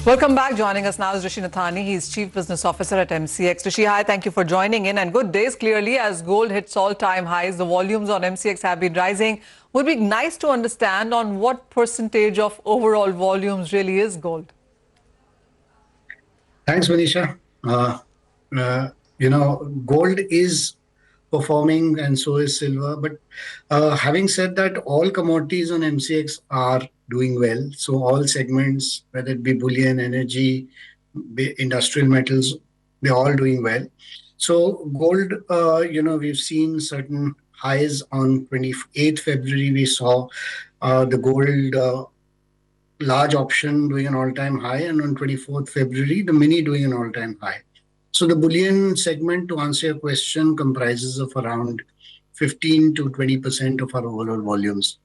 Welcome back. Joining us now is Rishi Nathany. He's Chief Business Officer at MCX. Rishi, hi. Thank you for joining in. And good days, clearly, as gold hits all-time highs. The volumes on MCX have been rising. Would be nice to understand on what percentage of overall volumes really is gold. Thanks, Manisha. Gold is performing and so is silver. But having said that, all commodities on MCX are doing well. So all segments, whether it be bullion, energy, industrial metals, they're all doing well. So gold, we've seen certain highs on 28th February. We saw the gold large option doing an all-time high, and on 24th February, the mini doing an all-time high. So the bullion segment, to answer your question, comprises of around 15 to 20% of our overall volumes.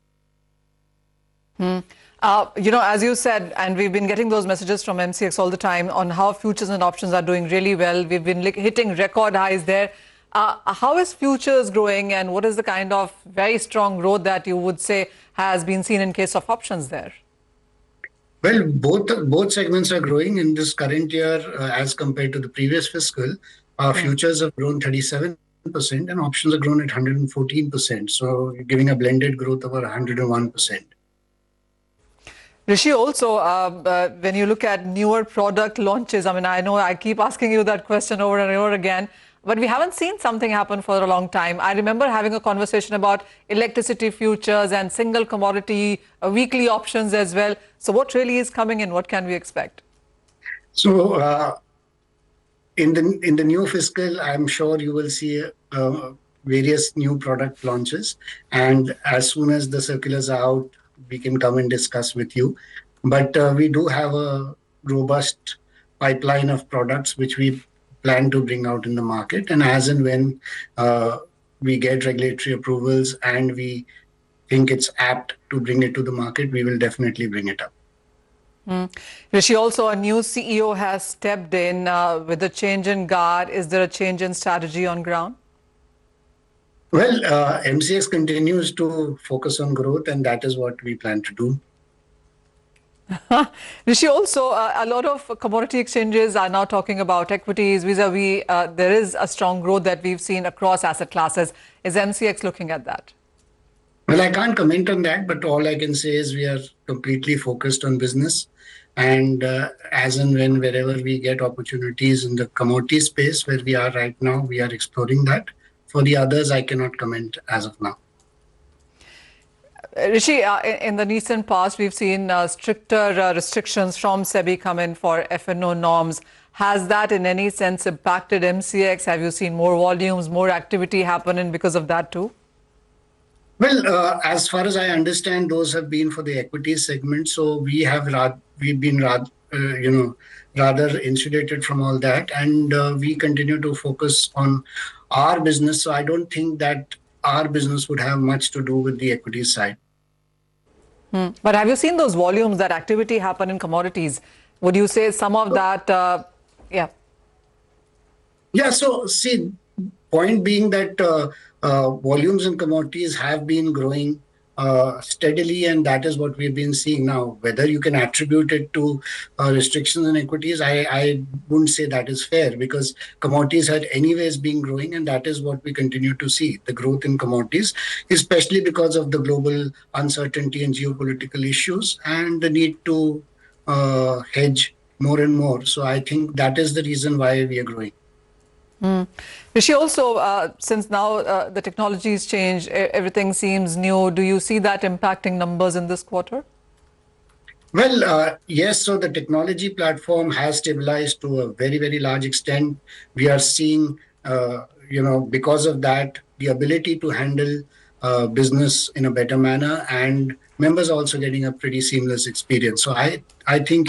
As you said, and we've been getting those messages from MCX all the time on how futures and options are doing really well. We've been hitting record highs there. How is futures growing, and what is the kind of very strong growth that you would say has been seen in case of options there? Well, both segments are growing in this current year as compared to the previous fiscal. Futures have grown 37% and options have grown at 114%. So giving a blended growth of 101%. Rishi, also, when you look at newer product launches, I know I keep asking you that question over and over again, but we haven't seen something happen for a long time. I remember having a conversation about electricity futures and single commodity weekly options as well. So what really is coming in? What can we expect? So in the new fiscal, I'm sure you will see various new product launches. And as soon as the circulars are out, we can come and discuss with you. But we do have a robust pipeline of products which we plan to bring out in the market. And as and when we get regulatory approvals and we think it's apt to bring it to the market, we will definitely bring it up. Rishi, also a new CEO has stepped in with a change in guard. Is there a change in strategy on ground? Well, MCX continues to focus on growth, and that is what we plan to do. Rishi, also a lot of commodity exchanges are now talking about equities vis-a-vis there is a strong growth that we've seen across asset classes. Is MCX looking at that? Well, I can't comment on that, but all I can say is we are completely focused on business. And as and when, wherever we get opportunities in the commodity space where we are right now, we are exploring that. For the others, I cannot comment as of now. Rishi, in the recent past, we've seen stricter restrictions from SEBI come in for F&O norms. Has that in any sense impacted MCX? Have you seen more volumes, more activity happening because of that too? Well, as far as I understand, those have been for the equity segment. So we've been rather insulated from all that, and we continue to focus on our business. So I don't think that our business would have much to do with the equity side. But have you seen those volumes, that activity happen in commodities? Would you say some of that, yeah? Yeah, so see, point being that volumes in commodities have been growing steadily, and that is what we've been seeing now. Whether you can attribute it to restrictions in equities, I wouldn't say that is fair, because commodities had anyways been growing, and that is what we continue to see, the growth in commodities, especially because of the global uncertainty and geopolitical issues and the need to hedge more and more. So I think that is the reason why we are growing. Rishi, also, since now the technology's changed, everything seems new, do you see that impacting numbers in this quarter? Well, yes, so the technology platform has stabilized to a very, very large extent. We are seeing, because of that, the ability to handle business in a better manner, and members also getting a pretty seamless experience. So I think,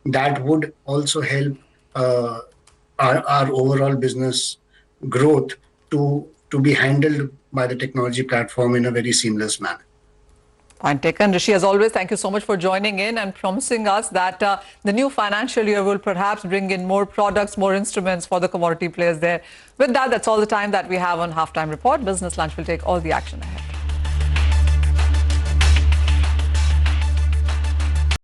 that would also help our overall business growth to be handled by the technology platform in a very seamless manner. Point taken. Rishi, as always, thank you so much for joining in and promising us that the new financial year will perhaps bring in more products, more instruments for the commodity players there. With that, that's all the time that we have on Halftime Report. Business Lunch will take all the action ahead.